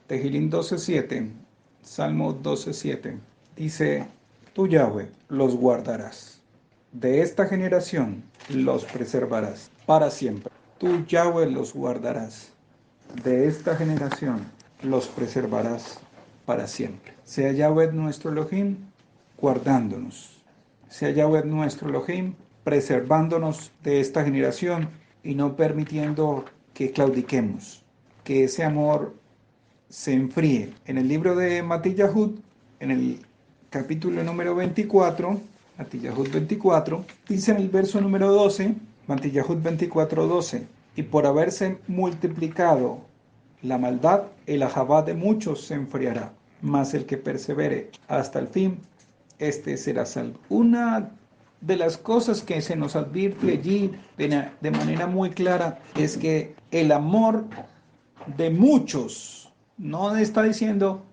Tehilín 12:7, Salmo 12:7, dice, tú Yahweh los guardarás, de esta generación los preservarás para siempre. Tú Yahweh los guardarás, de esta generación los preservarás para siempre. Sea Yahweh nuestro Elohim guardándonos, sea Yahweh nuestro Elohim preservándonos de esta generación y no permitiendo que claudiquemos, que ese amor se enfríe. En el libro de Matillahud, en el capítulo número 24, Matillahud 24, dice en el verso número 12, Matillahud 24:12, y por haberse multiplicado la maldad, el ajabá de muchos se enfriará, mas el que persevere hasta el fin, este será salvo. Una de las cosas que se nos advierte allí de manera muy clara es que el amor de muchos, no está diciendo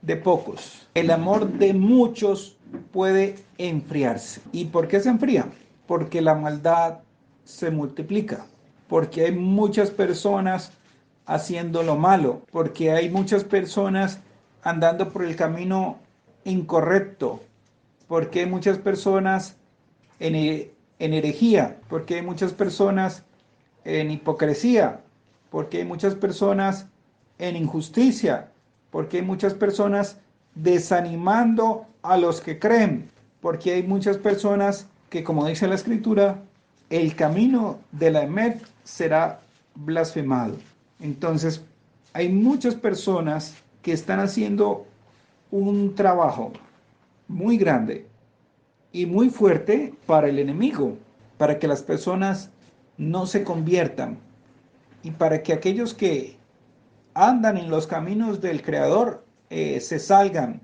de pocos, el amor de muchos puede enfriarse. ¿Y por qué se enfría? Porque la maldad se multiplica, porque hay muchas personas haciendo lo malo, porque hay muchas personas andando por el camino incorrecto, porque hay muchas personas en herejía, porque hay muchas personas en hipocresía, porque hay muchas personas en injusticia, porque hay muchas personas desanimando a los que creen, porque hay muchas personas que, como dice la escritura, el camino de la Emet será blasfemado. Entonces, hay muchas personas que están haciendo un trabajo muy grande y muy fuerte para el enemigo, para que las personas no se conviertan y para que aquellos que andan en los caminos del Creador se salgan,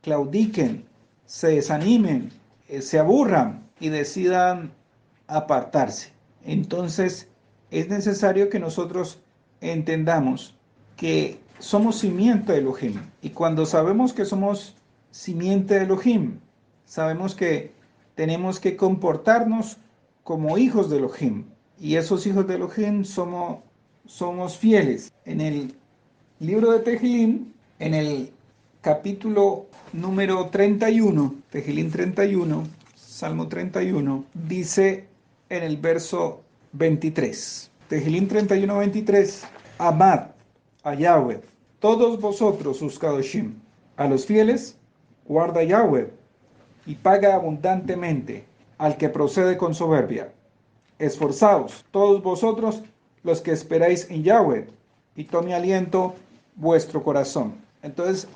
claudiquen, se desanimen, se aburran y decidan apartarse. Entonces es necesario que nosotros entendamos que somos simiente de Elohim, y cuando sabemos que somos simiente de Elohim, sabemos que tenemos que comportarnos como hijos de Elohim, y esos hijos de Elohim somos fieles. En el libro de Tehillim, en el capítulo número 31, Tehillim 31, Salmo 31, dice en el verso 23, Tehillim 31, 23, amad a Yahweh, todos vosotros sus kadoshim, a los fieles guarda Yahweh y paga abundantemente al que procede con soberbia. Esforzaos, todos vosotros los que esperáis en Yahweh, y tome aliento vuestro corazón. Entonces,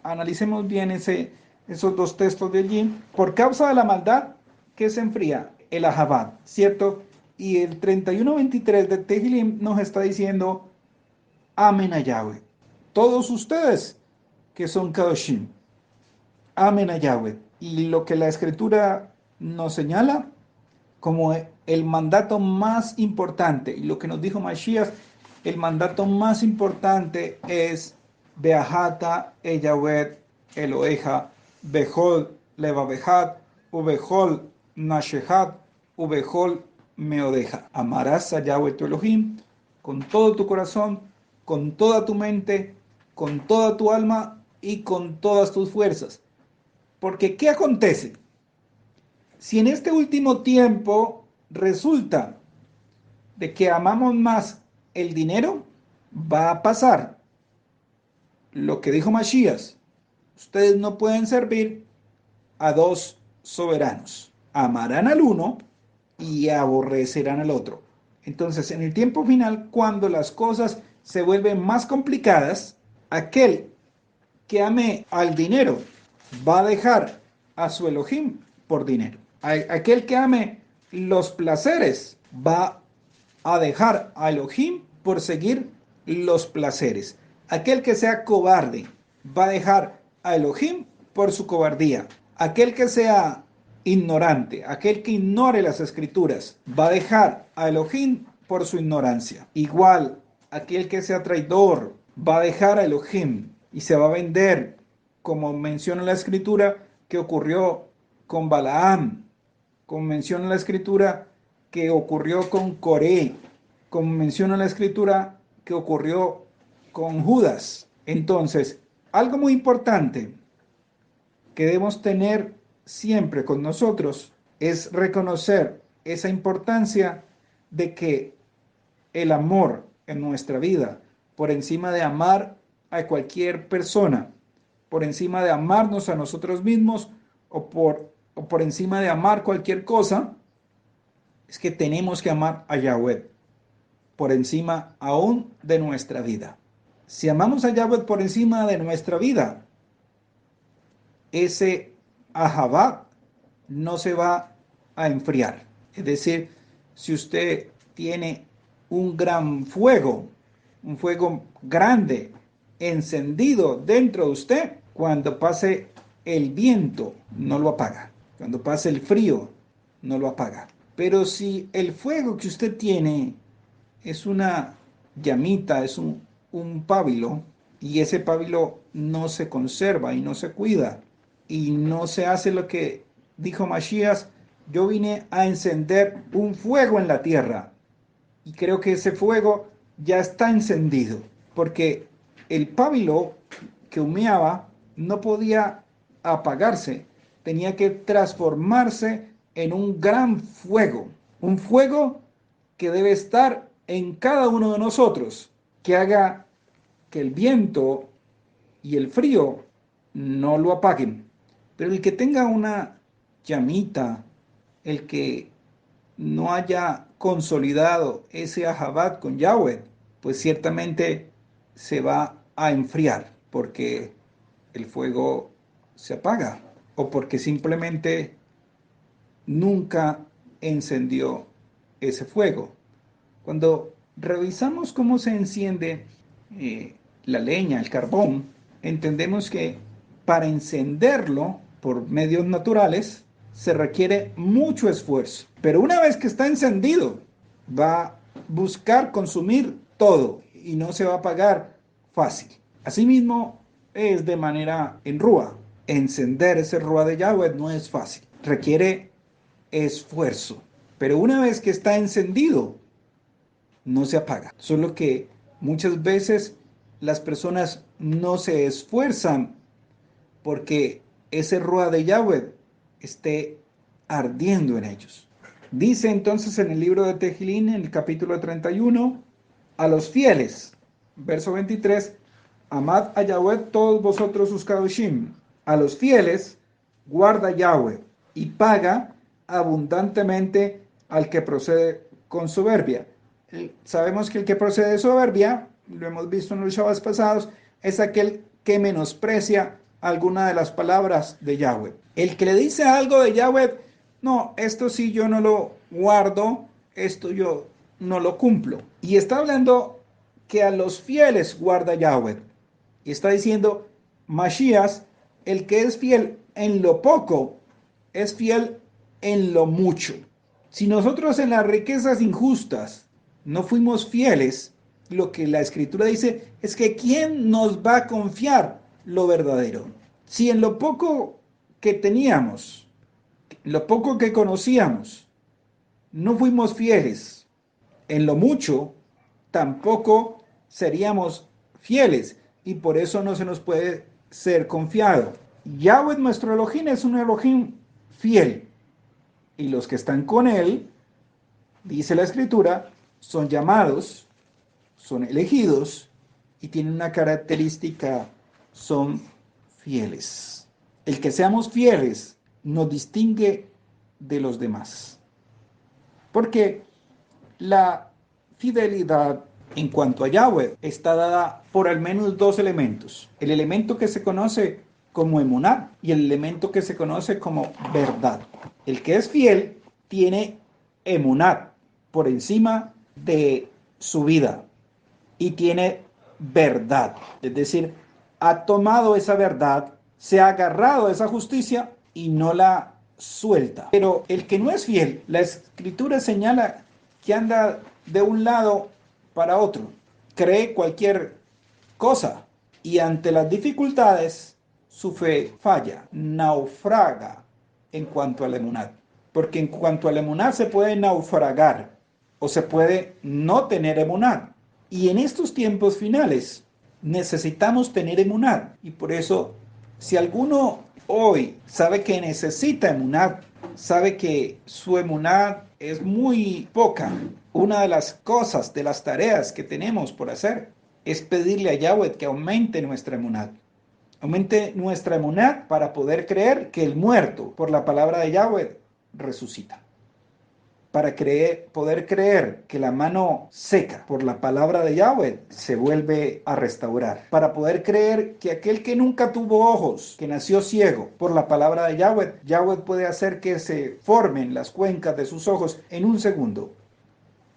analicemos bien esos dos textos de allí. Por causa de la maldad, ¿qué se enfría? El Ahabad, ¿cierto? Y el 31:23 de Tehillim nos está diciendo, amen a Yahweh. Todos ustedes que son Kadoshim, amen a Yahweh. Y lo que la Escritura nos señala como el mandato más importante, y lo que nos dijo Mashiach, el mandato más importante es Beahata Yahweh Eloheja, Behol Levavejat, Ubehol Nashehat, Ubehol Meodeja. Amarás a Yahweh tu Elohim con todo tu corazón, con toda tu mente, con toda tu alma y con todas tus fuerzas. Porque ¿qué acontece? Si en este último tiempo resulta de que amamos más el dinero, va a pasar lo que dijo Mashiach: ustedes no pueden servir a dos soberanos, amarán al uno y aborrecerán al otro. Entonces, en el tiempo final, cuando las cosas se vuelven más complicadas, aquel que ame al dinero va a dejar a su Elohim por dinero. Aquel que ame los placeres va a dejar a Elohim por seguir los placeres. Aquel que sea cobarde va a dejar a Elohim por su cobardía. Aquel que sea ignorante, aquel que ignore las escrituras, va a dejar a Elohim por su ignorancia. Igual, aquel que sea traidor va a dejar a Elohim y se va a vender, como menciona la escritura que ocurrió con Balaam, como menciona la escritura que ocurrió con Coré, como menciona la escritura, que ocurrió con Judas. Entonces, algo muy importante que debemos tener siempre con nosotros es reconocer esa importancia de que el amor en nuestra vida, por encima de amar a cualquier persona, por encima de amarnos a nosotros mismos o por encima de amar cualquier cosa, es que tenemos que amar a Yahweh por encima aún de nuestra vida. Si amamos a Yahweh por encima de nuestra vida, ese ahabá no se va a enfriar. Es decir, si usted tiene un gran fuego, un fuego grande, encendido dentro de usted, cuando pase el viento, no lo apaga. Cuando pase el frío, no lo apaga. Pero si el fuego que usted tiene es una llamita, es un pábilo, y ese pábilo no se conserva y no se cuida, y no se hace lo que dijo Mashiach: yo vine a encender un fuego en la tierra. Y creo que ese fuego ya está encendido, porque el pábilo que humeaba no podía apagarse, tenía que transformarse en un gran fuego, un fuego que debe estar en cada uno de nosotros, que haga que el viento y el frío no lo apaguen. Pero el que tenga una llamita, el que no haya consolidado ese ahabat con Yahweh, pues ciertamente se va a enfriar porque el fuego se apaga o porque simplemente nunca encendió ese fuego. Cuando revisamos cómo se enciende la leña, el carbón, entendemos que para encenderlo por medios naturales se requiere mucho esfuerzo. Pero una vez que está encendido, va a buscar consumir todo y no se va a apagar fácil. Asimismo, es de manera en rúa. Encender ese rúa de Yahweh no es fácil. Requiere esfuerzo. Pero una vez que está encendido, no se apaga. Solo que muchas veces las personas no se esfuerzan porque ese ruah de Yahweh esté ardiendo en ellos. Dice entonces en el libro de Tejilín, en el capítulo 31, a los fieles, verso 23, amad a Yahweh todos vosotros sus kadoshim. A los fieles guarda Yahweh y paga abundantemente al que procede con soberbia. Sabemos que el que procede de soberbia, lo hemos visto en los Shabbos pasados, es aquel que menosprecia alguna de las palabras de Yahweh. El que le dice algo de Yahweh: no, esto sí yo no lo guardo, esto yo no lo cumplo. Y está hablando que a los fieles guarda Yahweh. Y está diciendo Mashiach: el que es fiel en lo poco, es fiel en lo mucho. Si nosotros en las riquezas injustas no fuimos fieles, lo que la escritura dice es que ¿quién nos va a confiar lo verdadero? Si en lo poco que teníamos, lo poco que conocíamos, no fuimos fieles, en lo mucho tampoco seríamos fieles, y por eso no se nos puede ser confiado. Yahweh, nuestro Elohim, es un Elohim fiel, y los que están con él, dice la escritura, son llamados, son elegidos y tienen una característica: son fieles. El que seamos fieles nos distingue de los demás, porque la fidelidad en cuanto a Yahweh está dada por al menos dos elementos: el elemento que se conoce como emuná y el elemento que se conoce como verdad. El que es fiel tiene emuná por encima de su vida y tiene verdad, es decir, ha tomado esa verdad, se ha agarrado a esa justicia y no la suelta. Pero el que no es fiel, la escritura señala que anda de un lado para otro, cree cualquier cosa y ante las dificultades su fe falla, naufraga en cuanto al emunat. porque en cuanto al emuná se puede naufragar o se puede no tener emuná. Y en estos tiempos finales necesitamos tener emuná. Y por eso, si alguno hoy sabe que necesita emuná, sabe que su emuná es muy poca, una de las cosas, de las tareas que tenemos por hacer, es pedirle a Yahweh que aumente nuestra emuná. Aumente nuestra emuná para poder creer que el muerto, por la palabra de Yahweh, resucita. Para poder creer que la mano seca por la palabra de Yahweh se vuelve a restaurar. Para poder creer que aquel que nunca tuvo ojos, que nació ciego por la palabra de Yahweh, Yahweh puede hacer que se formen las cuencas de sus ojos en un segundo.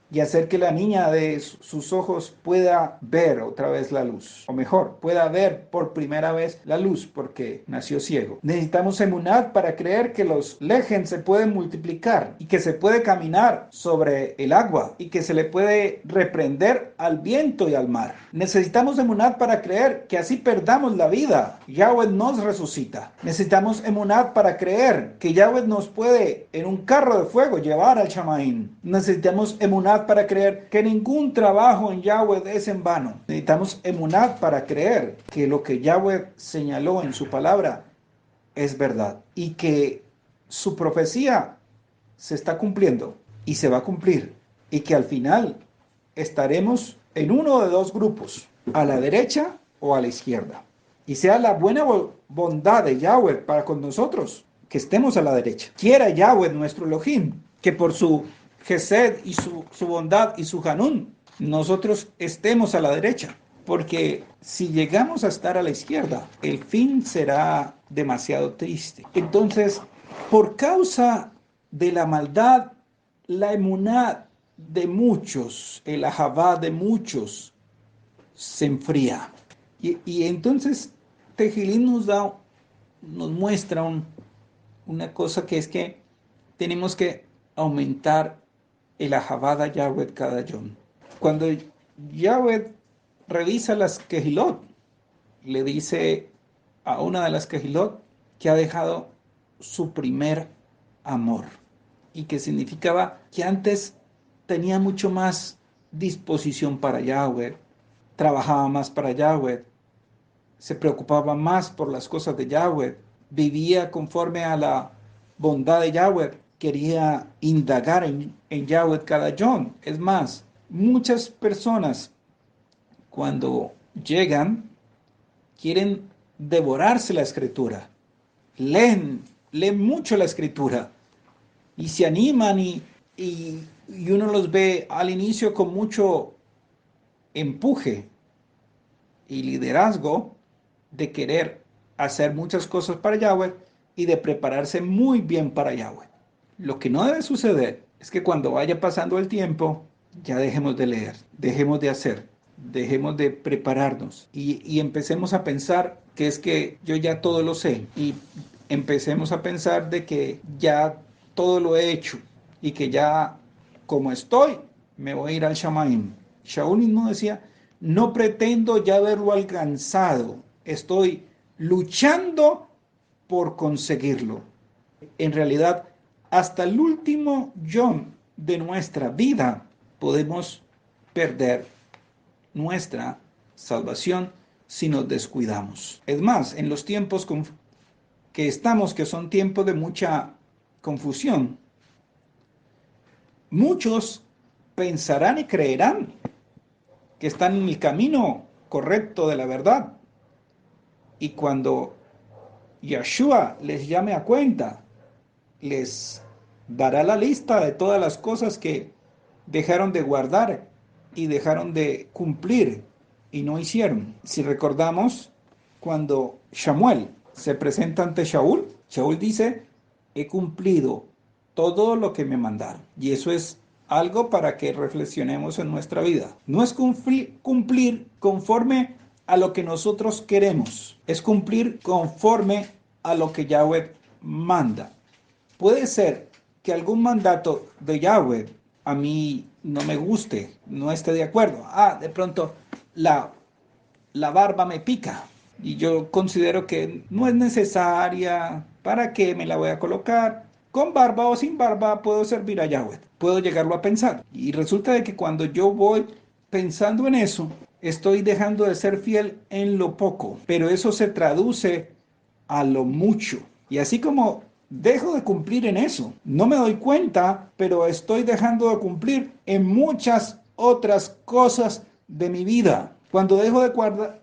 Y hacer que la niña de sus ojos pueda ver otra vez la luz. O mejor, pueda ver por primera vez la luz porque nació ciego. Necesitamos emunat para creer que los lejen se pueden multiplicar y que se puede caminar sobre el agua y que se le puede reprender al viento y al mar. Necesitamos emunat para creer que así perdamos la vida, Yahweh nos resucita. Necesitamos emunat para creer que Yahweh nos puede en un carro de fuego llevar al Shamaín. Necesitamos emunat para creer que ningún trabajo en Yahweh es en vano. Necesitamos emunat para creer que lo que Yahweh señaló en su palabra es verdad y que su profecía se está cumpliendo y se va a cumplir y que al final estaremos en uno de dos grupos, a la derecha o a la izquierda. Y sea la buena bondad de Yahweh para con nosotros que estemos a la derecha. Quiera Yahweh, nuestro Elohim, que por su Gesed y su bondad y su Hanun, nosotros estemos a la derecha. Porque si llegamos a estar a la izquierda, el fin será demasiado triste. Entonces, por causa de la maldad, la emuná de muchos, el ahavá de muchos, se enfría. Y entonces Tejilín nos muestra una cosa que es que tenemos que aumentar el ahavá de Yahweh cada yom. Cuando Yahweh revisa las Kehilot, le dice a una de las Kehilot que ha dejado su primer amor y que significaba que antes tenía mucho más disposición para Yahweh, trabajaba más para Yahweh, se preocupaba más por las cosas de Yahweh, vivía conforme a la bondad de Yahweh, quería indagar en Yahweh cada yom. Es más, muchas personas cuando llegan quieren devorarse la escritura, leen mucho la escritura y se animan y uno los ve al inicio con mucho empuje y liderazgo de querer hacer muchas cosas para Yahweh y de prepararse muy bien para Yahweh. Lo que no debe suceder es que cuando vaya pasando el tiempo, ya dejemos de leer, dejemos de hacer, dejemos de prepararnos y empecemos a pensar que es que yo ya todo lo sé y empecemos a pensar de que ya todo lo he hecho y que ya como estoy, me voy a ir al Shamaim. Shaul mismo decía, no pretendo ya haberlo alcanzado, estoy luchando por conseguirlo. En realidad, hasta el último yom de nuestra vida podemos perder nuestra salvación si nos descuidamos. Es más, en los tiempos que estamos, que son tiempos de mucha confusión, muchos pensarán y creerán que están en el camino correcto de la verdad. Y cuando Yeshua les llame a cuenta, les dará la lista de todas las cosas que dejaron de guardar y dejaron de cumplir y no hicieron. Si recordamos, cuando Samuel se presenta ante Shaul, Shaul dice, he cumplido todo lo que me mandaron. Y eso es algo para que reflexionemos en nuestra vida. No es cumplir conforme a lo que nosotros queremos, es cumplir conforme a lo que Yahweh manda. Puede ser que algún mandato de Yahweh a mí no me guste, no esté de acuerdo. De pronto la barba me pica y yo considero que no es necesaria, ¿para qué me la voy a colocar? con barba o sin barba puedo servir a Yahweh. Puedo llegarlo a pensar. Y resulta de que cuando yo voy pensando en eso, estoy dejando de ser fiel en lo poco, pero eso se traduce a lo mucho. Y así como dejo de cumplir en eso, no me doy cuenta, pero estoy dejando de cumplir en muchas otras cosas de mi vida. Cuando dejo de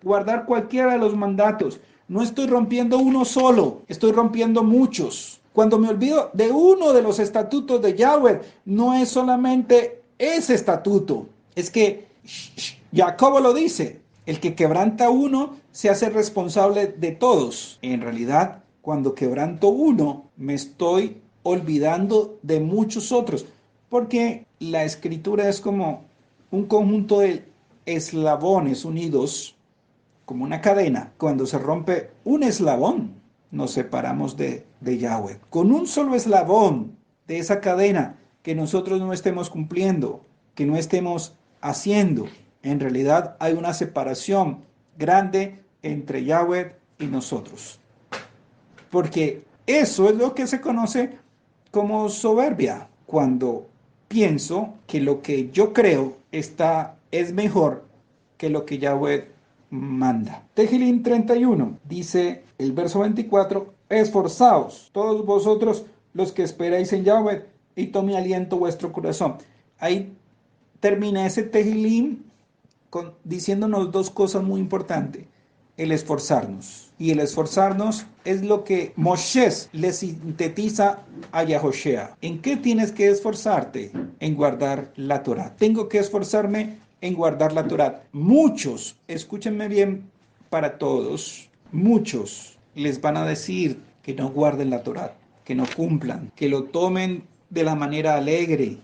guardar cualquiera de los mandatos, no estoy rompiendo uno solo, estoy rompiendo muchos. Cuando me olvido de uno de los estatutos de Yahweh, no es solamente ese estatuto, es que Jacobo lo dice, el que quebranta uno se hace responsable de todos. En realidad, cuando quebranto uno, me estoy olvidando de muchos otros, porque la escritura es como un conjunto de eslabones unidos, como una cadena. Cuando se rompe un eslabón, nos separamos de Yahweh. Con un solo eslabón de esa cadena que nosotros no estemos cumpliendo, que no estemos haciendo, en realidad hay una separación grande entre Yahweh y nosotros. Porque eso es lo que se conoce como soberbia, cuando pienso que lo que yo creo es mejor que lo que Yahweh manda. Tejilín 31 dice el verso 24, esforzaos todos vosotros los que esperáis en Yahweh y tome aliento vuestro corazón. Ahí termina ese Tejilín diciéndonos dos cosas muy importantes. El esforzarnos. Y el esforzarnos es lo que Moshe le sintetiza a Yahoshua. ¿En qué tienes que esforzarte? En guardar la Torah. Tengo que esforzarme en guardar la Torah. Muchos, escúchenme bien, para todos, muchos les van a decir que no guarden la Torah, que no cumplan, que lo tomen de la manera alegre,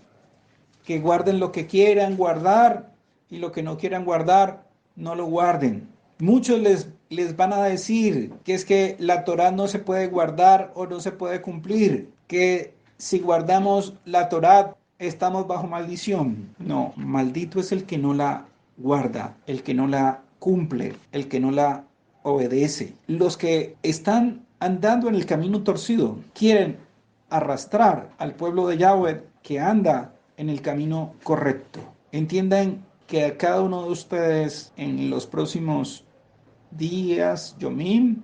que guarden lo que quieran guardar y lo que no quieran guardar, no lo guarden. Muchos les van a decir que es que la Torá no se puede guardar o no se puede cumplir, que si guardamos la Torá estamos bajo maldición. No, maldito es el que no la guarda, el que no la cumple, el que no la obedece. Los que están andando en el camino torcido quieren arrastrar al pueblo de Yahweh que anda en el camino correcto. Entiendan que a cada uno de ustedes en los próximos días, Yomim,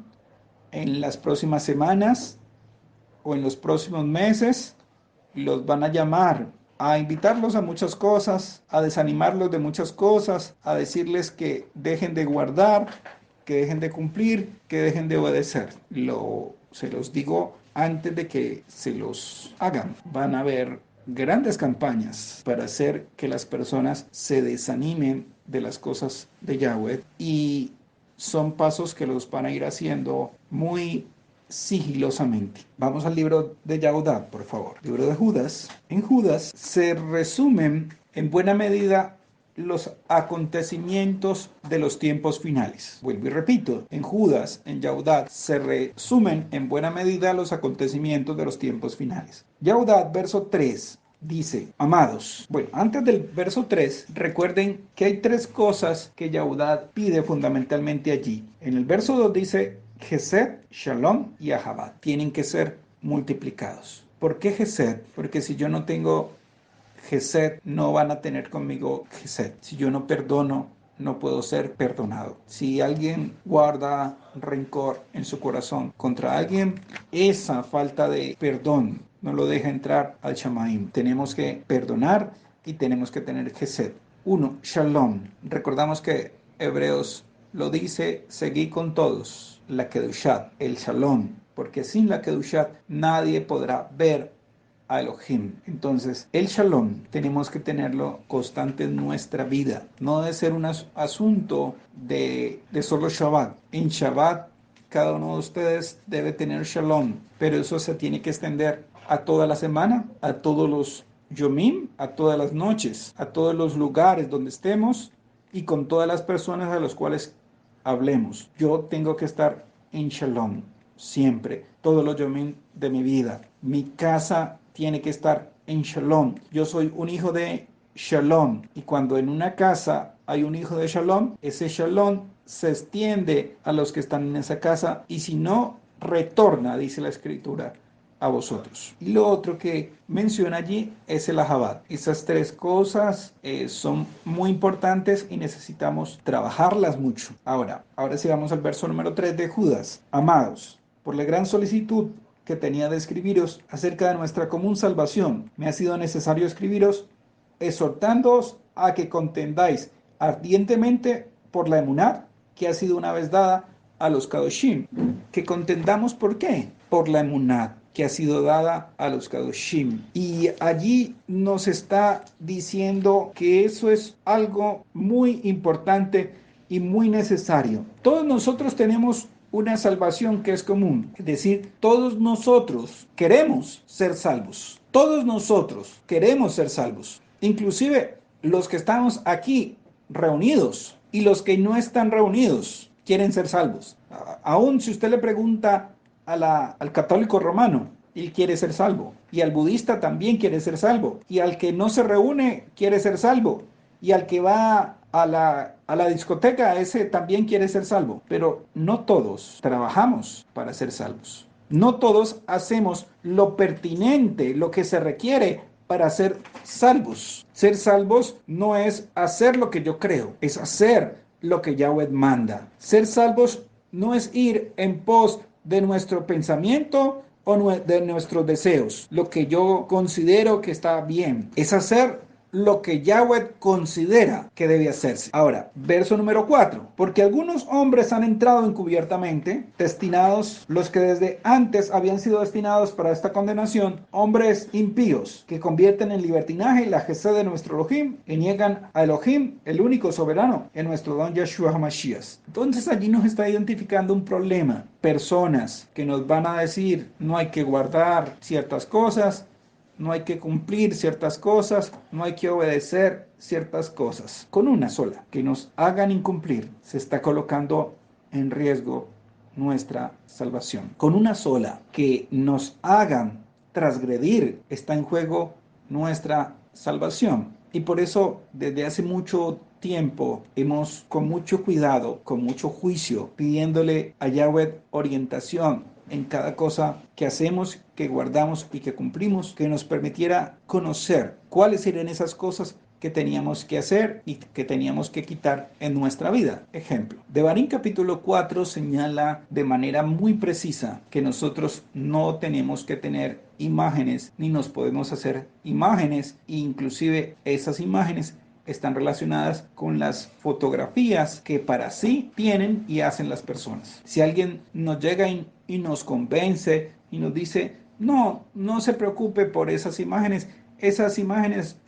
en las próximas semanas o en los próximos meses, los van a llamar a invitarlos a muchas cosas, a desanimarlos de muchas cosas, a decirles que dejen de guardar, que dejen de cumplir, que dejen de obedecer. Se los digo antes de que se los hagan. Van a haber grandes campañas para hacer que las personas se desanimen de las cosas de Yahweh y son pasos que los van a ir haciendo muy sigilosamente. Vamos al libro de Yahudá, por favor. Libro de Judas. En Judas se resumen en buena medida los acontecimientos de los tiempos finales. Vuelvo y repito, en Judas, en Yahudá, se resumen en buena medida los acontecimientos de los tiempos finales. Yahudá, verso 3. Dice, amados, bueno, antes del verso 3, recuerden que hay tres cosas que Yahudá pide fundamentalmente allí. En el verso 2 dice, Gesed, Shalom y Ahabad tienen que ser multiplicados. ¿Por qué Gesed? Porque si yo no tengo Gesed, no van a tener conmigo Gesed. Si yo no perdono, no puedo ser perdonado. Si alguien guarda rencor en su corazón contra alguien, esa falta de perdón no lo deja entrar al Shamaim. Tenemos que perdonar y tenemos que tener Gesed. 1. Shalom. Recordamos que Hebreos lo dice, seguí con todos la Kedushat, el Shalom, porque sin la Kedushat nadie podrá ver a Elohim. Entonces, el Shalom tenemos que tenerlo constante en nuestra vida. No debe ser un asunto de solo Shabbat. En Shabbat, cada uno de ustedes debe tener Shalom, pero eso se tiene que extender a toda la semana, a todos los Yomim, a todas las noches, a todos los lugares donde estemos y con todas las personas a las cuales hablemos. Yo tengo que estar en Shalom siempre, todos los Yomim de mi vida. Mi casa tiene que estar en Shalom. Yo soy un hijo de Shalom y cuando en una casa hay un hijo de Shalom, ese Shalom se extiende a los que están en esa casa y si no, retorna, dice la escritura, a vosotros. Y lo otro que menciona allí es el ahabat. Esas tres cosas son muy importantes y necesitamos trabajarlas mucho. Ahora sí vamos al verso número 3 de Judas. Amados, por la gran solicitud que tenía de escribiros acerca de nuestra común salvación, me ha sido necesario escribiros exhortándoos a que contendáis ardientemente por la emuná que ha sido una vez dada a los Kadoshim. Que contendamos, ¿por qué? Por la emuná que ha sido dada a los Kadoshim. Y allí nos está diciendo que eso es algo muy importante y muy necesario. Todos nosotros tenemos una salvación que es común, es decir, todos nosotros queremos ser salvos. Todos nosotros queremos ser salvos. Inclusive los que estamos aquí reunidos y los que no están reunidos quieren ser salvos. Aún si usted le pregunta al católico romano, él quiere ser salvo. Y al budista también quiere ser salvo. Y al que no se reúne quiere ser salvo. Y al que va a la discoteca, ese también quiere ser salvo. Pero no todos trabajamos para ser salvos. No todos hacemos lo pertinente, lo que se requiere para ser salvos. Ser salvos no es hacer lo que yo creo, es hacer lo que Yahweh manda. Ser salvos no es ir en pos de nuestro pensamiento o de nuestros deseos, lo que yo considero que está bien, es hacer lo que Yahweh considera que debe hacerse. Ahora, verso número 4. Porque algunos hombres han entrado encubiertamente, destinados, los que desde antes habían sido destinados para esta condenación, hombres impíos, que convierten en libertinaje la gesed de nuestro Elohim y niegan a Elohim, el único soberano, en nuestro don Yeshua HaMashiach. Entonces allí nos está identificando un problema. Personas que nos van a decir, no hay que guardar ciertas cosas, no hay que cumplir ciertas cosas, no hay que obedecer ciertas cosas. Con una sola que nos hagan incumplir, se está colocando en riesgo nuestra salvación. Con una sola que nos hagan transgredir, está en juego nuestra salvación. Y por eso, desde hace mucho tiempo, hemos con mucho cuidado, con mucho juicio, pidiéndole a Yahweh orientación en cada cosa que hacemos, que guardamos y que cumplimos, que nos permitiera conocer cuáles eran esas cosas que teníamos que hacer y que teníamos que quitar en nuestra vida. Ejemplo, Devarim capítulo 4 señala de manera muy precisa que nosotros no tenemos que tener imágenes ni nos podemos hacer imágenes, e inclusive esas imágenes están relacionadas con las fotografías que para sí tienen y hacen las personas. Si alguien nos llega y nos convence y nos dice, no se preocupe por esas imágenes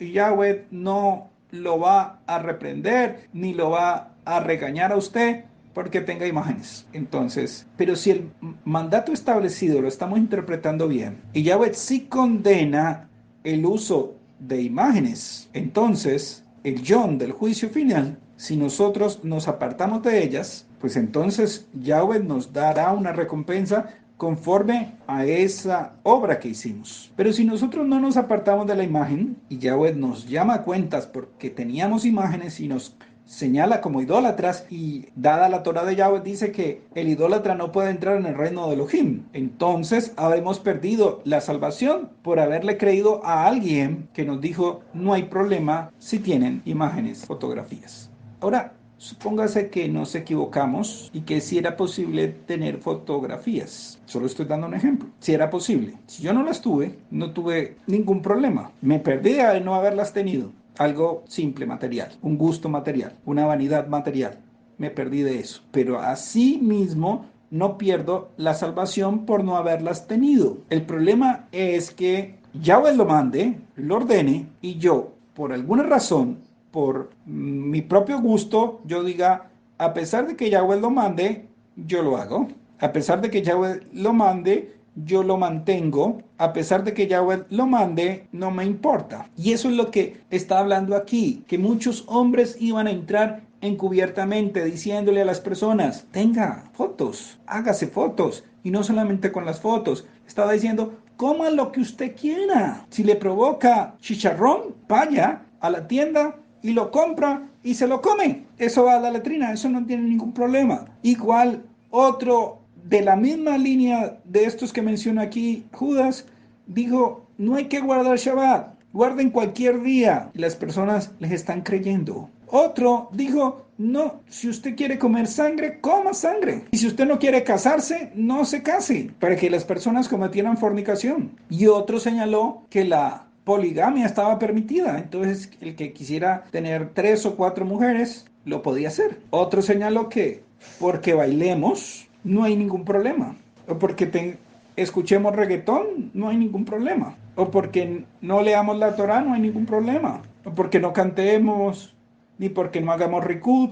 Yahweh no lo va a reprender ni lo va a regañar a usted porque tenga imágenes. Entonces, pero si el mandato establecido lo estamos interpretando bien y Yahweh sí condena el uso de imágenes, entonces el Yom del juicio final, si nosotros nos apartamos de ellas, pues entonces Yahweh nos dará una recompensa conforme a esa obra que hicimos. Pero si nosotros no nos apartamos de la imagen y Yahweh nos llama a cuentas porque teníamos imágenes y nos señala como idólatras, y dada la Torah de Yahweh dice que el idólatra no puede entrar en el reino de Elohim, entonces habremos perdido la salvación por haberle creído a alguien que nos dijo no hay problema si tienen imágenes, fotografías. Ahora, supóngase que nos equivocamos y que si era posible tener fotografías. Solo estoy dando un ejemplo. Si era posible. Si yo no las tuve, no tuve ningún problema. Me perdí de no haberlas tenido. Algo simple, material. Un gusto material. Una vanidad material. Me perdí de eso. Pero así mismo no pierdo la salvación por no haberlas tenido. El problema es que Yahweh lo mande, lo ordene, y yo, por alguna razón, por mi propio gusto, yo diga, a pesar de que Yahweh lo mande, yo lo hago. A pesar de que Yahweh lo mande, yo lo mantengo. A pesar de que Yahweh lo mande, no me importa. Y eso es lo que está hablando aquí, que muchos hombres iban a entrar encubiertamente diciéndole a las personas, tenga fotos, hágase fotos. Y no solamente con las fotos, estaba diciendo, coma lo que usted quiera. Si le provoca chicharrón, vaya a la tienda y lo compra y se lo come. Eso va a la letrina, eso no tiene ningún problema. Igual otro de la misma línea de estos que menciona aquí Judas, dijo, no hay que guardar Shabbat, guarden cualquier día. Y las personas les están creyendo. Otro dijo, no, si usted quiere comer sangre, coma sangre. Y si usted no quiere casarse, no se case, para que las personas cometieran fornicación. Y otro señaló que la poligamia estaba permitida, entonces el que quisiera tener 3 o 4 mujeres lo podía hacer. Otro señaló que porque bailemos no hay ningún problema, o porque escuchemos reggaetón no hay ningún problema, o porque no leamos la Torá no hay ningún problema, o porque no cantemos, ni porque no hagamos rikud.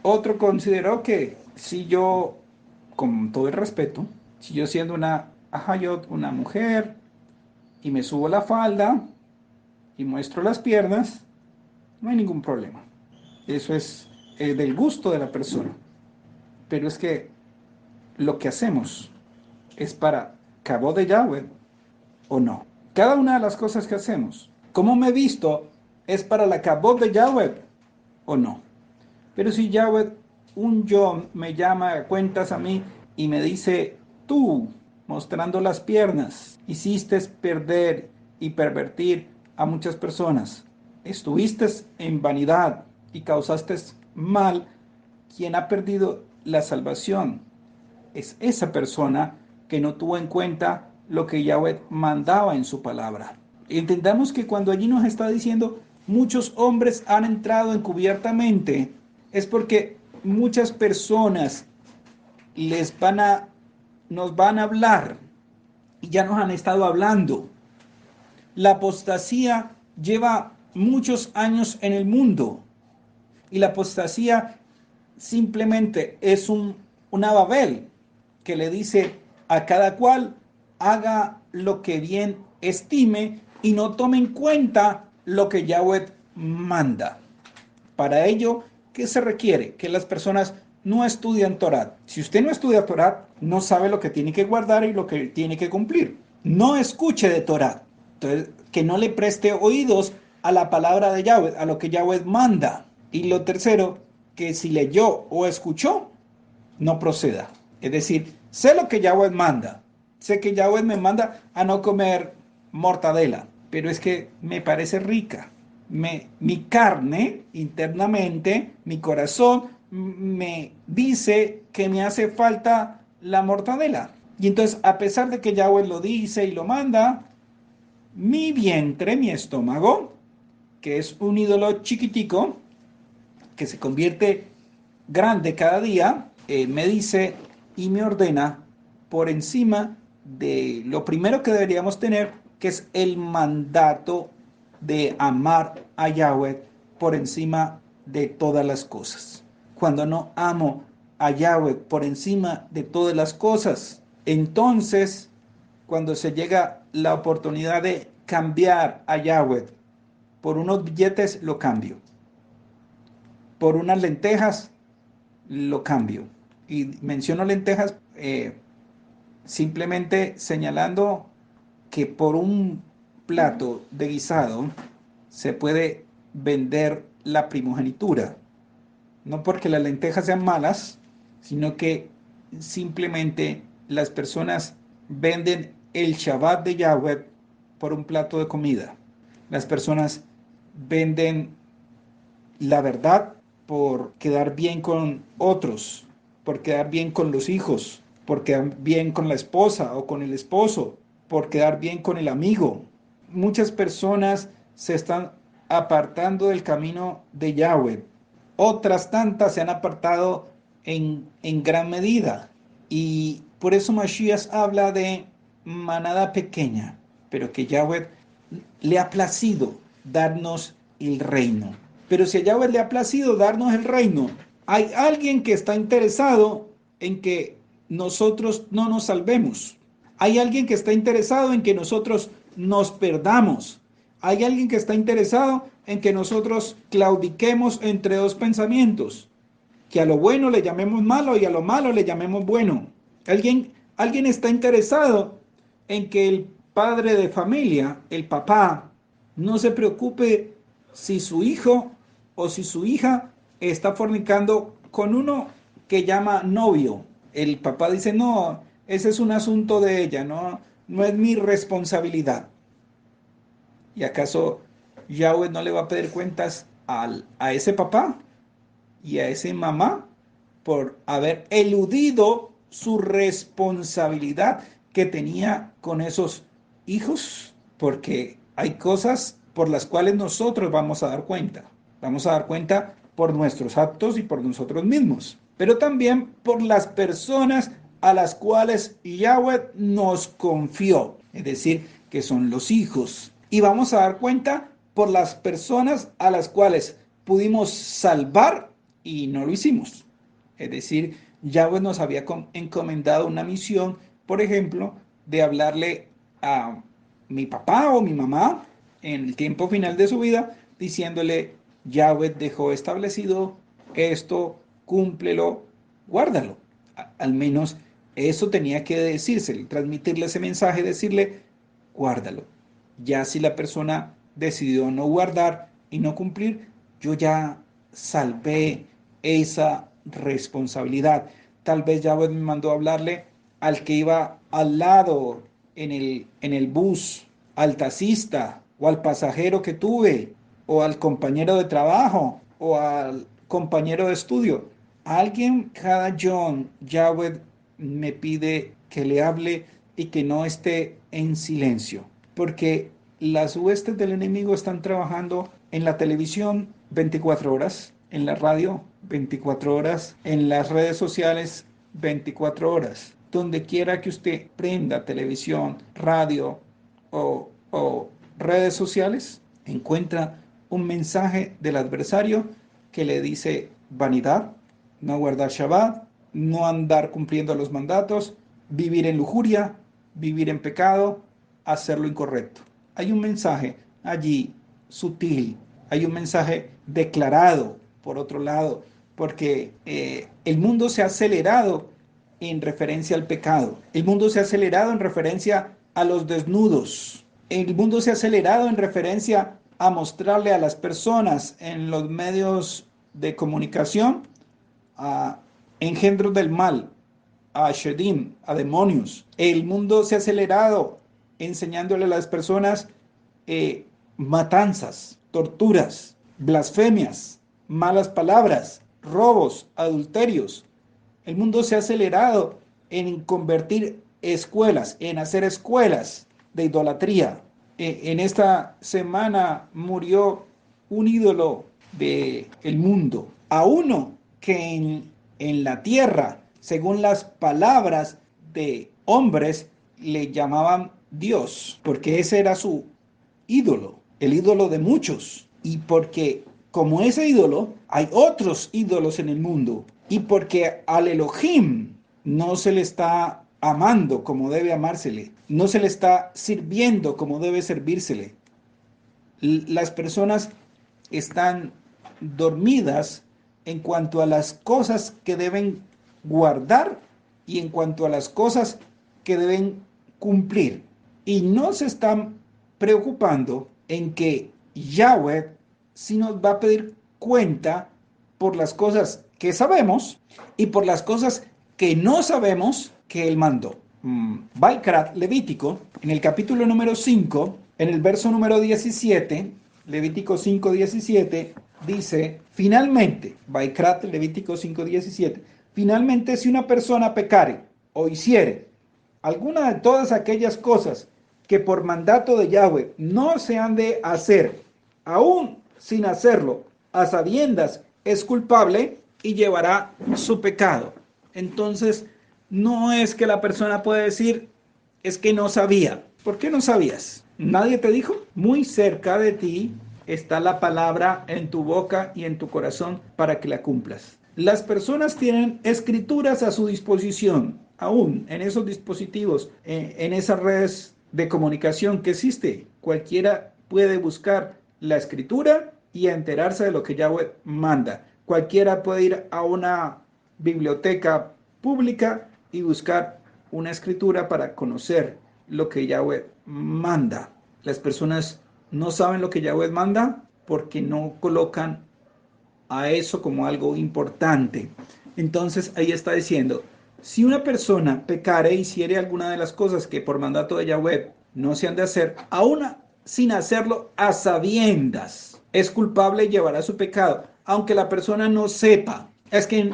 Otro consideró que si yo, con todo el respeto, si yo siendo una ajayot, una mujer, y me subo la falda y muestro las piernas, no hay ningún problema. Eso es del gusto de la persona. Pero es que lo que hacemos es para cabo de Yahweh o no. Cada una de las cosas que hacemos, como me he visto, es para la cabo de Yahweh o no. Pero si Yahweh, un yo, me llama a cuentas a mí y me dice, tú, mostrando las piernas, hiciste perder y pervertir a muchas personas, estuviste en vanidad y causaste mal, quien ha perdido la salvación es esa persona que no tuvo en cuenta lo que Yahweh mandaba en su palabra. Entendamos que cuando allí nos está diciendo muchos hombres han entrado encubiertamente, es porque muchas personas nos van a hablar y ya nos han estado hablando. La apostasía lleva muchos años en el mundo y la apostasía simplemente es una Babel que le dice a cada cual haga lo que bien estime y no tome en cuenta lo que Yahweh manda. Para ello, ¿qué se requiere? Que las personas no estudian Torah. Si usted no estudia Torah, no sabe lo que tiene que guardar y lo que tiene que cumplir. No escuche de Torah. Entonces, que no le preste oídos a la palabra de Yahweh, a lo que Yahweh manda. Y lo tercero, que si leyó o escuchó, no proceda. Es decir, sé lo que Yahweh manda. Sé que Yahweh me manda a no comer mortadela, pero es que me parece rica. Mi carne internamente, mi corazón me dice que me hace falta la mortadela. Y entonces, a pesar de que Yahweh lo dice y lo manda, mi vientre, mi estómago, que es un ídolo chiquitico, que se convierte grande cada día, me dice y me ordena por encima de lo primero que deberíamos tener, que es el mandato de amar a Yahweh por encima de todas las cosas. Cuando no amo a Yahweh por encima de todas las cosas, entonces cuando se llega la oportunidad de cambiar a Yahweh por unos billetes, lo cambio. Por unas lentejas, lo cambio. Y menciono lentejas simplemente señalando que por un plato de guisado se puede vender la primogenitura. No porque las lentejas sean malas, sino que simplemente las personas venden el Shabbat de Yahweh por un plato de comida. Las personas venden la verdad por quedar bien con otros, por quedar bien con los hijos, por quedar bien con la esposa o con el esposo, por quedar bien con el amigo. Muchas personas se están apartando del camino de Yahweh. Otras tantas se han apartado en gran medida. Y por eso Mashiach habla de manada pequeña, pero que Yahweh le ha placido darnos el reino. Pero si a Yahweh le ha placido darnos el reino, hay alguien que está interesado en que nosotros no nos salvemos. Hay alguien que está interesado en que nosotros nos perdamos. Hay alguien que está interesado en que nosotros claudiquemos entre dos pensamientos, que a lo bueno le llamemos malo y a lo malo le llamemos bueno. Alguien está interesado en que el padre de familia, el papá, no se preocupe si su hijo o si su hija está fornicando con uno que llama novio. El papá dice, no, ese es un asunto de ella, no, no es mi responsabilidad. ¿Y acaso Yahweh no le va a pedir cuentas a ese papá y a ese mamá por haber eludido su responsabilidad que tenía con esos hijos? Porque hay cosas por las cuales nosotros vamos a dar cuenta. Vamos a dar cuenta por nuestros actos y por nosotros mismos, pero también por las personas a las cuales Yahweh nos confió, es decir, que son los hijos. Y vamos a dar cuenta por las personas a las cuales pudimos salvar y no lo hicimos. Es decir, Yahweh nos había encomendado una misión, por ejemplo, de hablarle a mi papá o mi mamá en el tiempo final de su vida, diciéndole, Yahweh dejó establecido esto, cúmplelo, guárdalo. Al menos eso tenía que decírsele, transmitirle ese mensaje, decirle, guárdalo. Ya si la persona decidió no guardar y no cumplir, yo ya salvé esa responsabilidad. Tal vez Yahweh me mandó a hablarle al que iba al lado en el bus, al taxista o al pasajero que tuve, o al compañero de trabajo, o al compañero de estudio. Alguien, cada John, Yahweh me pide que le hable y que no esté en silencio, porque las huestes del enemigo están trabajando en la televisión 24 horas, en la radio 24 horas, en las redes sociales 24 horas. Donde quiera que usted prenda televisión, radio o redes sociales, encuentra un mensaje del adversario que le dice vanidad, no guardar Shabbat, no andar cumpliendo los mandatos, vivir en lujuria, vivir en pecado, hacer lo incorrecto. Hay un mensaje allí sutil, hay un mensaje declarado, por otro lado, porque el mundo se ha acelerado en referencia al pecado, el mundo se ha acelerado en referencia a los desnudos, el mundo se ha acelerado en referencia a mostrarle a las personas en los medios de comunicación a engendros del mal, a Shedim, a demonios. El mundo se ha acelerado enseñándole a las personas matanzas, torturas, blasfemias, malas palabras, robos, adulterios. El mundo se ha acelerado en convertir escuelas, en hacer escuelas de idolatría. En esta semana murió un ídolo del mundo, a uno que en la tierra, según las palabras de hombres, le llamaban Dios, porque ese era su ídolo, el ídolo de muchos. Y porque como ese ídolo, hay otros ídolos en el mundo. Y porque al Elohim no se le está amando como debe amársele, no se le está sirviendo como debe servírsele. Las personas están dormidas en cuanto a las cosas que deben guardar y en cuanto a las cosas que deben cumplir. Y no se están preocupando en que Yahweh sí nos va a pedir cuenta por las cosas que sabemos y por las cosas que no sabemos que Él mandó. Baikrat, Levítico, en el capítulo número 5, en el verso número 17, Levítico 5:17, dice, finalmente, Baikrat, Levítico 5:17, finalmente si una persona pecare o hiciere alguna de todas aquellas cosas que por mandato de Yahweh no se han de hacer, aún sin hacerlo, a sabiendas es culpable y llevará su pecado. Entonces, no es que la persona puede decir, es que no sabía. ¿Por qué no sabías? ¿Nadie te dijo? Muy cerca de ti está la palabra en tu boca y en tu corazón para que la cumplas. Las personas tienen escrituras a su disposición, aún en esos dispositivos, en esas redes de comunicación que existe. Cualquiera puede buscar la escritura y enterarse de lo que Yahweh manda. Cualquiera puede ir a una biblioteca pública y buscar una escritura para conocer lo que Yahweh manda. Las personas no saben lo que Yahweh manda porque no colocan a eso como algo importante. Entonces ahí está diciendo, Si una persona pecare y hiciere alguna de las cosas que por mandato de Yahweh no se han de hacer, aún sin hacerlo a sabiendas, es culpable y llevará su pecado, aunque la persona no sepa. Es que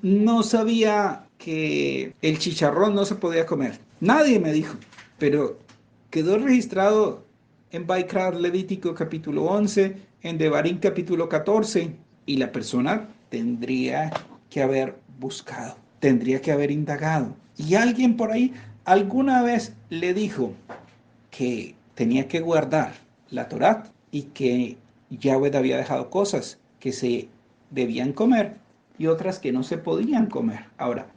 no sabía que el chicharrón no se podía comer. Nadie me dijo, pero quedó registrado en Baikra Levítico capítulo 11, en Devarim capítulo 14, y la persona tendría que haber buscado, tendría que haber indagado. Y alguien por ahí alguna vez le dijo que tenía que guardar la Torá y que Yahweh había dejado cosas que se debían comer y otras que no se podían comer. Ahora,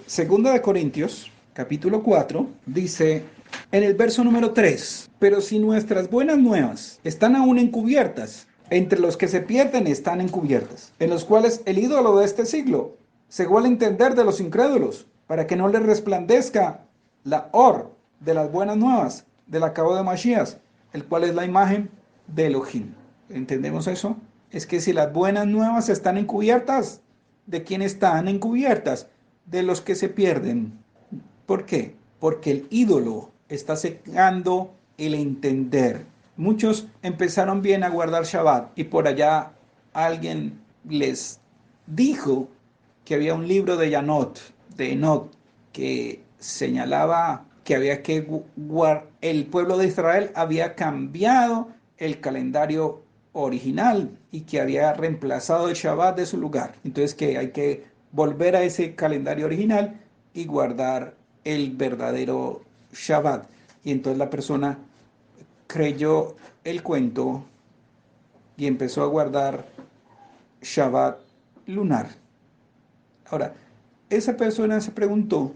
segunda de Corintios, capítulo 4, dice en el verso número 3, pero si nuestras buenas nuevas están aún encubiertas, entre los que se pierden están encubiertas, en los cuales el ídolo de este siglo cegó el entender de los incrédulos, para que no les resplandezca la or de las buenas nuevas del acabo de Mashiach, el cual es la imagen de Elohim. ¿Entendemos eso? Es que si las buenas nuevas están encubiertas, ¿de quién están encubiertas? De los que se pierden. ¿Por qué? Porque el ídolo está cegando el entender. Muchos empezaron bien a guardar Shabbat y por allá alguien les dijo que había un libro de Yanot, de Enoch, que señalaba que había que el pueblo de Israel había cambiado el calendario original y que había reemplazado el Shabbat de su lugar. Entonces que hay que volver a ese calendario original y guardar el verdadero Shabbat. Y entonces la persona creyó el cuento y empezó a guardar Shabbat lunar. Ahora, esa persona se preguntó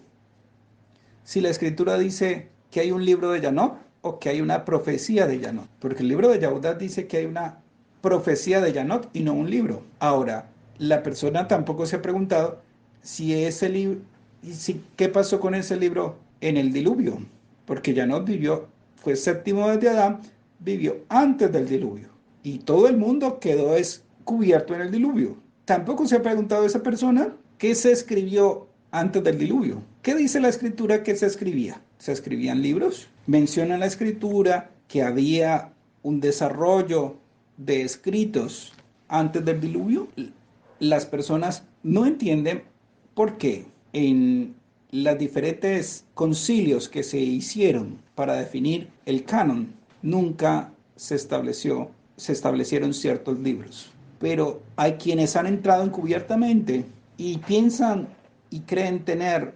si la escritura dice que hay un libro de Yanot o que hay una profecía de Yanot, porque el libro de Yahudat dice que hay una profecía de Yanot y no un libro. Ahora, la persona tampoco se ha preguntado si ese libro, si, qué pasó con ese libro en el diluvio, porque Yanot vivió, fue séptimo desde Adán, vivió antes del diluvio y todo el mundo quedó cubierto en el diluvio. Tampoco se ha preguntado esa persona qué se escribió antes del diluvio. ¿Qué dice la escritura que se escribía? ¿Se escribían libros? Menciona la escritura que había un desarrollo de escritos antes del diluvio. Las personas no entienden por qué en los diferentes concilios que se hicieron para definir el canon nunca se establecieron ciertos libros. Pero hay quienes han entrado encubiertamente y piensan y creen tener,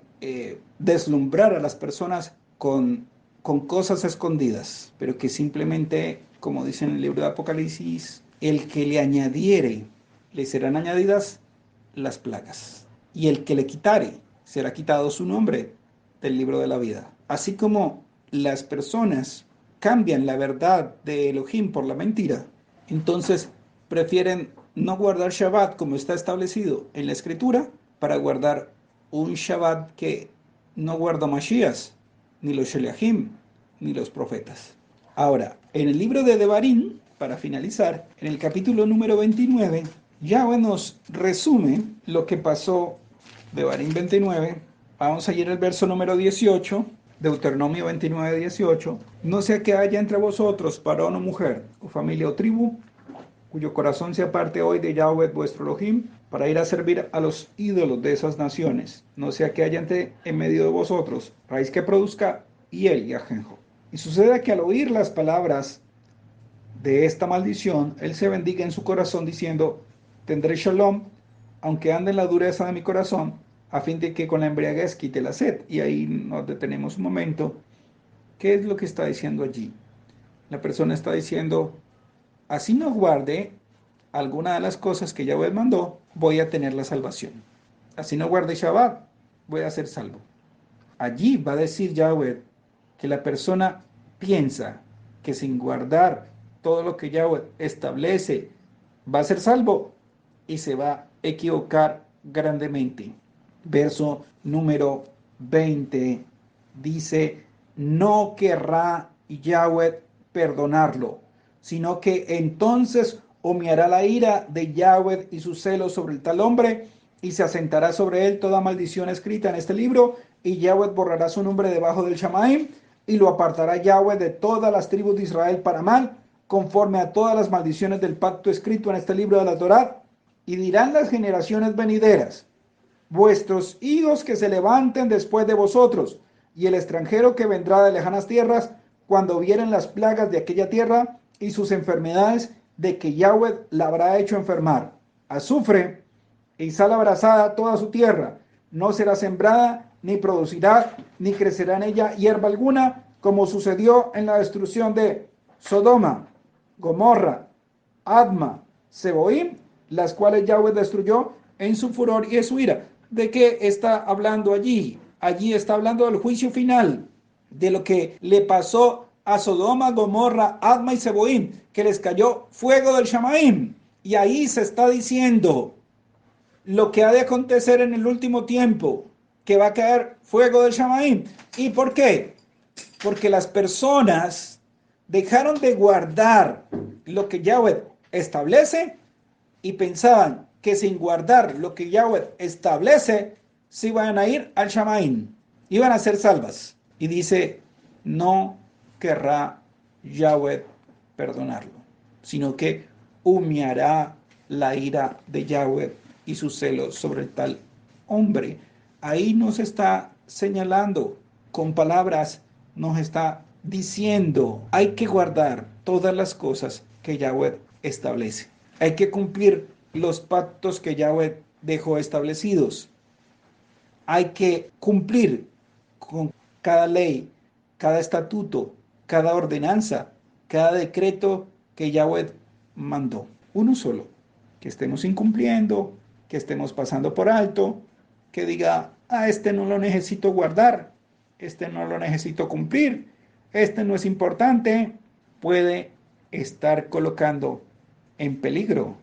deslumbrar a las personas con cosas escondidas, pero que simplemente, como dice en el libro de Apocalipsis, el que le añadiere, le serán añadidas las plagas, y el que le quitare, será quitado su nombre del libro de la vida. Así como las personas cambian la verdad de Elohim por la mentira, entonces prefieren no guardar Shabbat como está establecido en la escritura para guardar un Shabbat que no guarda Mashiach, ni los Sheliachim, ni los profetas. Ahora, en el libro de Devarim, para finalizar, en el capítulo número 29, Yahweh nos resume lo que pasó. Devarim 29, vamos a ir al verso número 18, Deuteronomio 29, 18. No sea que haya entre vosotros varón o mujer, o familia o tribu, cuyo corazón se aparte hoy de Yahweh vuestro Elohim, para ir a servir a los ídolos de esas naciones. No sea que haya en medio de vosotros raíz que produzca hiel y ajenjo. Y sucede que al oír las palabras de esta maldición, él se bendiga en su corazón diciendo, tendré shalom, aunque ande en la dureza de mi corazón, a fin de que con la embriaguez quite la sed. Y ahí nos detenemos un momento. ¿Qué es lo que está diciendo allí? La persona está diciendo, así no guarde alguna de las cosas que Yahweh mandó, voy a tener la salvación. Así no guarde Shabbat, voy a ser salvo. Allí va a decir Yahweh que la persona piensa que sin guardar todo lo que Yahweh establece va a ser salvo y se va a equivocar grandemente. Verso número 20 dice, no querrá Yahweh perdonarlo, sino que entonces humeará la ira de Yahweh y su celo sobre el tal hombre y se asentará sobre él toda maldición escrita en este libro, y Yahweh borrará su nombre debajo del Shamaim, y lo apartará Yahweh de todas las tribus de Israel para mal, conforme a todas las maldiciones del pacto escrito en este libro de la Torá. Y dirán las generaciones venideras: vuestros hijos que se levanten después de vosotros, y el extranjero que vendrá de lejanas tierras, cuando vieren las plagas de aquella tierra y sus enfermedades, de que Yahweh la habrá hecho enfermar: azufre y sal abrasada toda su tierra, no será sembrada, ni producirá, ni crecerá en ella hierba alguna, como sucedió en la destrucción de Sodoma, Gomorra, Adma, Seboim, las cuales Yahweh destruyó en su furor y en su ira. ¿De qué está hablando allí? Allí está hablando del juicio final, de lo que le pasó a Sodoma, Gomorra, Adma y Seboim, que les cayó fuego del Shamaim. Y ahí se está diciendo lo que ha de acontecer en el último tiempo, que va a caer fuego del Shamaim. ¿Y por qué? Porque las personas dejaron de guardar lo que Yahweh establece y pensaban que sin guardar lo que Yahweh establece, se iban a ir al Shamaim, iban a ser salvas. Y dice, no querrá Yahweh perdonarlo, sino que humeará la ira de Yahweh y sus celos sobre el tal hombre. Ahí nos está señalando con palabras, nos está diciendo, hay que guardar todas las cosas que Yahweh establece. Hay que cumplir los pactos que Yahweh dejó establecidos. Hay que cumplir con cada ley, cada estatuto, cada ordenanza, cada decreto que Yahweh mandó. Uno solo. Que estemos incumpliendo, que estemos pasando por alto, que diga, este no lo necesito guardar, este no lo necesito cumplir, este no es importante, puede estar colocando en peligro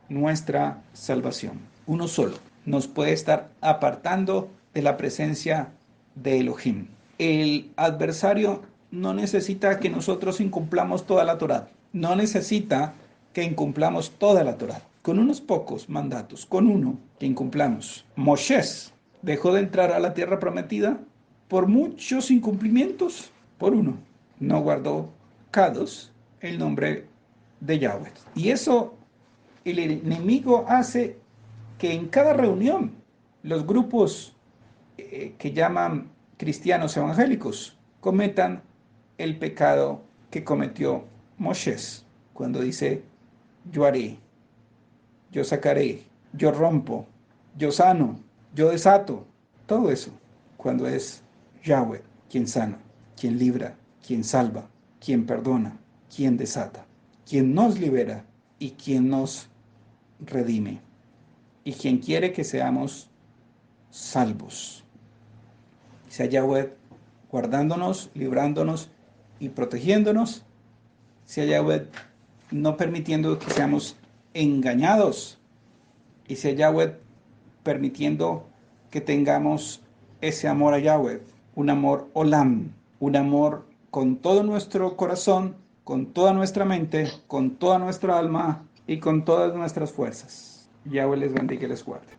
nuestra salvación. Uno solo nos puede estar apartando de la presencia de Elohim. El adversario no necesita que nosotros incumplamos toda la Torá, no necesita que incumplamos toda la Torá. Con unos pocos mandatos, con uno que incumplamos. Moisés dejó de entrar a la tierra prometida por muchos incumplimientos, por uno. No guardó Kados, el nombre de Yahweh. Y eso el enemigo hace que en cada reunión los grupos que llaman cristianos evangélicos cometan el pecado que cometió Moisés cuando dice yo haré, yo sacaré, yo rompo, yo sano, yo desato, todo eso cuando es Yahweh quien sana, quien libra, quien salva, quien perdona, quien desata, quien nos libera y quien nos redime y quien quiere que seamos salvos. Sea Yahweh guardándonos, librándonos y protegiéndonos. Sea Yahweh no permitiendo que seamos engañados. Y sea Yahweh permitiendo que tengamos ese amor a Yahweh, un amor olam, un amor con todo nuestro corazón, con toda nuestra mente, con toda nuestra alma y con todas nuestras fuerzas. Yahweh les bendiga y les guarde.